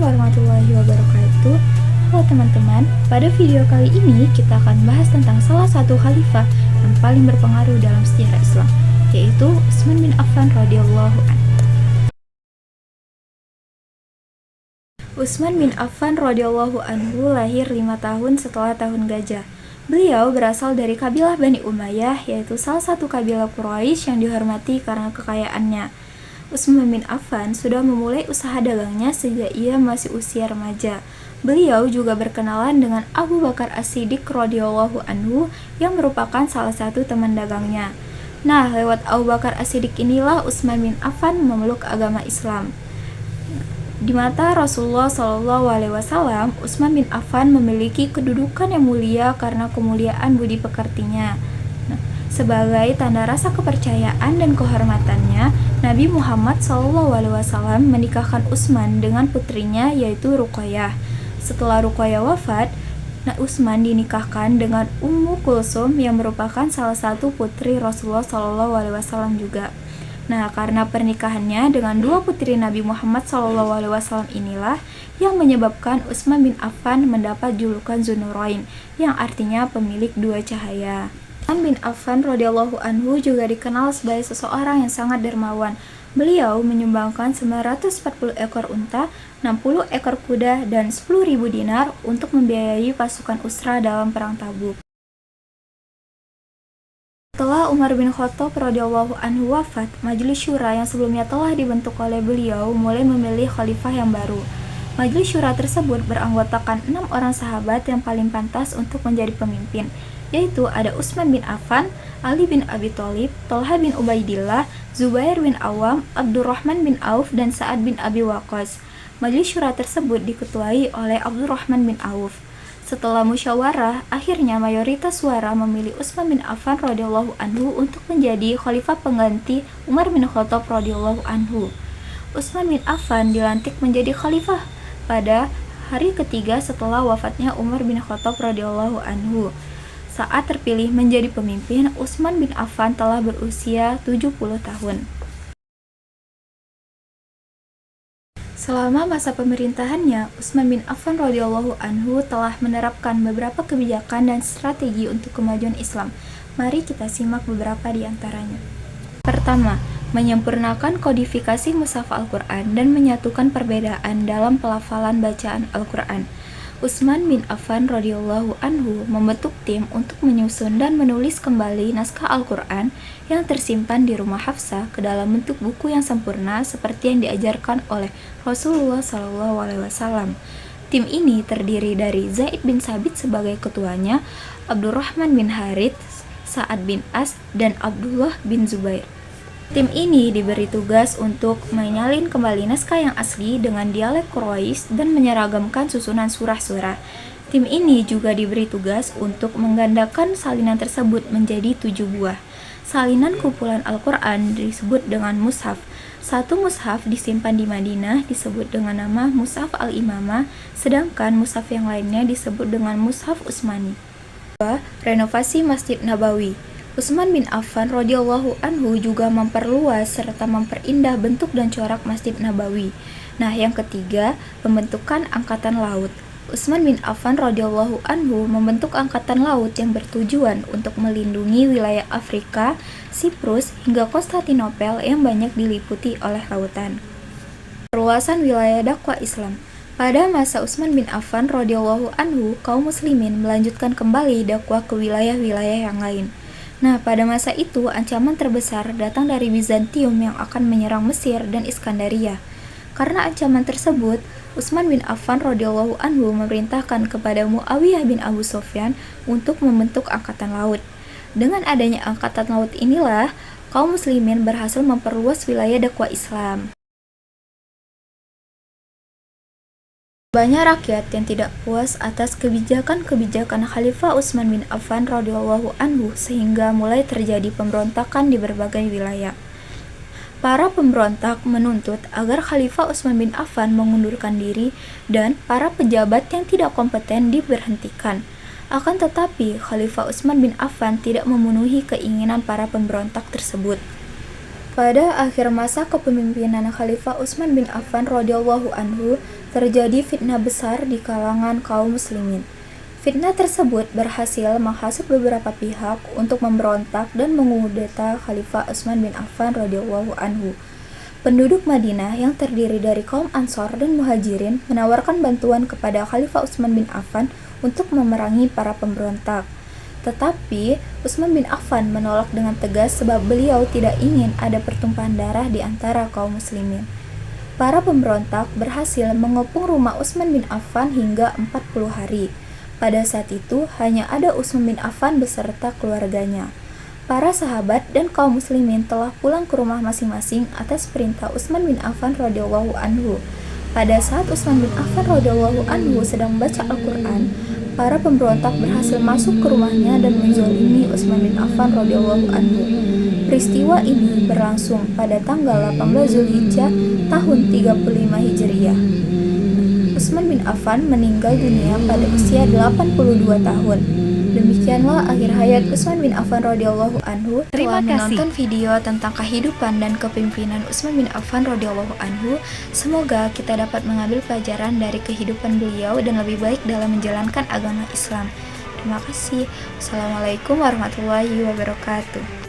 warahmatullahi wabarakatuh. Halo teman-teman, pada video kali ini kita akan bahas tentang salah satu khalifah yang paling berpengaruh dalam sejarah Islam, yaitu Utsman bin Affan radhiyallahu anhu. Utsman bin Affan radhiyallahu anhu lahir 5 tahun setelah tahun gajah. Beliau berasal dari kabilah Bani Umayyah, yaitu salah satu kabilah Quraisy yang dihormati karena kekayaannya. Utsman bin Affan sudah memulai usaha dagangnya sejak ia masih usia remaja. Beliau juga berkenalan dengan Abu Bakar As-Siddiq radhiyallahu anhu yang merupakan salah satu teman dagangnya. Nah, lewat Abu Bakar As-Siddiq inilah Utsman bin Affan memeluk agama Islam. Di mata Rasulullah SAW, Utsman bin Affan memiliki kedudukan yang mulia karena kemuliaan budi pekertinya. Sebagai tanda rasa kepercayaan dan kehormatannya, Nabi Muhammad SAW menikahkan Utsman dengan putrinya yaitu Ruqayyah. Setelah Ruqayyah wafat, Utsman dinikahkan dengan Ummu Kulsum yang merupakan salah satu putri Rasulullah SAW juga. Nah, karena pernikahannya dengan dua putri Nabi Muhammad SAW inilah yang menyebabkan Utsman bin Affan mendapat julukan Dzunurain, yang artinya pemilik dua cahaya. Utsman bin Affan radhiyallahu anhu juga dikenal sebagai seseorang yang sangat dermawan. Beliau menyumbangkan 940 ekor unta, 60 ekor kuda, dan 10.000 dinar untuk membiayai pasukan Usra dalam perang Tabuk. Setelah Umar bin Khattab radhiyallahu anhu wafat, Majelis Syura yang sebelumnya telah dibentuk oleh beliau mulai memilih khalifah yang baru. Majelis Syura tersebut beranggotakan 6 orang sahabat yang paling pantas untuk menjadi pemimpin, yaitu ada Utsman bin Affan, Ali bin Abi Thalib, Thalhah bin Ubaidillah, Zubair bin Awam, Abdurrahman bin Auf, dan Sa'ad bin Abi Waqqas. Majelis Syura tersebut diketuai oleh Abdurrahman bin Auf. Setelah musyawarah, akhirnya mayoritas suara memilih Utsman bin Affan radhiyallahu anhu untuk menjadi khalifah pengganti Umar bin Khattab radhiyallahu anhu. Utsman bin Affan dilantik menjadi khalifah pada hari ketiga setelah wafatnya Umar bin Khattab radhiyallahu anhu. Saat terpilih menjadi pemimpin, Utsman bin Affan telah berusia 70 tahun. Selama masa pemerintahannya, Utsman bin Affan radhiyallahu anhu telah menerapkan beberapa kebijakan dan strategi untuk kemajuan Islam. Mari kita simak beberapa di antaranya. Pertama, menyempurnakan kodifikasi mushaf Al-Quran dan menyatukan perbedaan dalam pelafalan bacaan Al-Quran. Utsman bin Affan radhiyallahu anhu membentuk tim untuk menyusun dan menulis kembali naskah Al-Quran yang tersimpan di rumah Hafsah ke dalam bentuk buku yang sempurna seperti yang diajarkan oleh Rasulullah SAW. Tim ini terdiri dari Zaid bin Sabit sebagai ketuanya, Abdurrahman bin Harith, Sa'ad bin As, dan Abdullah bin Zubair. Tim ini diberi tugas untuk menyalin kembali naskah yang asli dengan dialek Quraisy dan menyeragamkan susunan surah-surah. Tim ini juga diberi tugas untuk menggandakan salinan tersebut menjadi 7 buah. Salinan kumpulan Al-Quran disebut dengan mushaf. Satu mushaf disimpan di Madinah disebut dengan nama Mushaf Al-Imamah, sedangkan mushaf yang lainnya disebut dengan Mushaf Utsmani. 2. Renovasi Masjid Nabawi. Utsman bin Affan radhiyallahu anhu juga memperluas serta memperindah bentuk dan corak Masjid Nabawi. Nah, yang ketiga, pembentukan angkatan laut. Utsman bin Affan radhiyallahu anhu membentuk angkatan laut yang bertujuan untuk melindungi wilayah Afrika, Siprus, hingga Konstantinopel yang banyak diliputi oleh lautan. Perluasan wilayah dakwah Islam. Pada masa Utsman bin Affan radhiyallahu anhu, kaum muslimin melanjutkan kembali dakwah ke wilayah-wilayah yang lain. Nah, pada masa itu ancaman terbesar datang dari Bizantium yang akan menyerang Mesir dan Iskandaria. Karena ancaman tersebut, Utsman bin Affan radhiyallahu anhu memerintahkan kepada Muawiyah bin Abu Sufyan untuk membentuk angkatan laut. Dengan adanya angkatan laut inilah, kaum muslimin berhasil memperluas wilayah dakwah Islam. Banyak rakyat yang tidak puas atas kebijakan-kebijakan Khalifah Utsman bin Affan radhiyallahu anhu sehingga mulai terjadi pemberontakan di berbagai wilayah. Para pemberontak menuntut agar Khalifah Utsman bin Affan mengundurkan diri dan para pejabat yang tidak kompeten diberhentikan. Akan tetapi, Khalifah Utsman bin Affan tidak memenuhi keinginan para pemberontak tersebut. Pada akhir masa kepemimpinan Khalifah Utsman bin Affan radhiyallahu anhu, terjadi fitnah besar di kalangan kaum muslimin. Fitnah tersebut berhasil menghasut beberapa pihak untuk memberontak dan mengudeta Khalifah Utsman bin Affan radhiyallahu anhu. Penduduk Madinah yang terdiri dari kaum Ansor dan Muhajirin menawarkan bantuan kepada Khalifah Utsman bin Affan untuk memerangi para pemberontak. Tetapi Utsman bin Affan menolak dengan tegas sebab beliau tidak ingin ada pertumpahan darah di antara kaum muslimin. Para pemberontak berhasil mengepung rumah Utsman bin Affan hingga 40 hari. Pada saat itu hanya ada Utsman bin Affan beserta keluarganya. Para sahabat dan kaum muslimin telah pulang ke rumah masing-masing atas perintah Utsman bin Affan radhiyallahu anhu. Pada saat Utsman bin Affan radhiyallahu anhu sedang membaca Al-Quran, para pemberontak berhasil masuk ke rumahnya dan menzalimi Utsman bin Affan radhiyallahu anhu. Peristiwa ini berlangsung pada tanggal 18 Zulhijjah tahun 35 Hijriah. Utsman bin Affan meninggal dunia pada usia 82 tahun. Demikianlah akhir hayat Utsman bin Affan radhiyallahu anhu. Terima Telah kasih menonton video tentang kehidupan dan kepemimpinan Utsman bin Affan radhiyallahu anhu. Semoga kita dapat mengambil pelajaran dari kehidupan beliau dan lebih baik dalam menjalankan agama Islam. Terima kasih. Wassalamualaikum warahmatullahi wabarakatuh.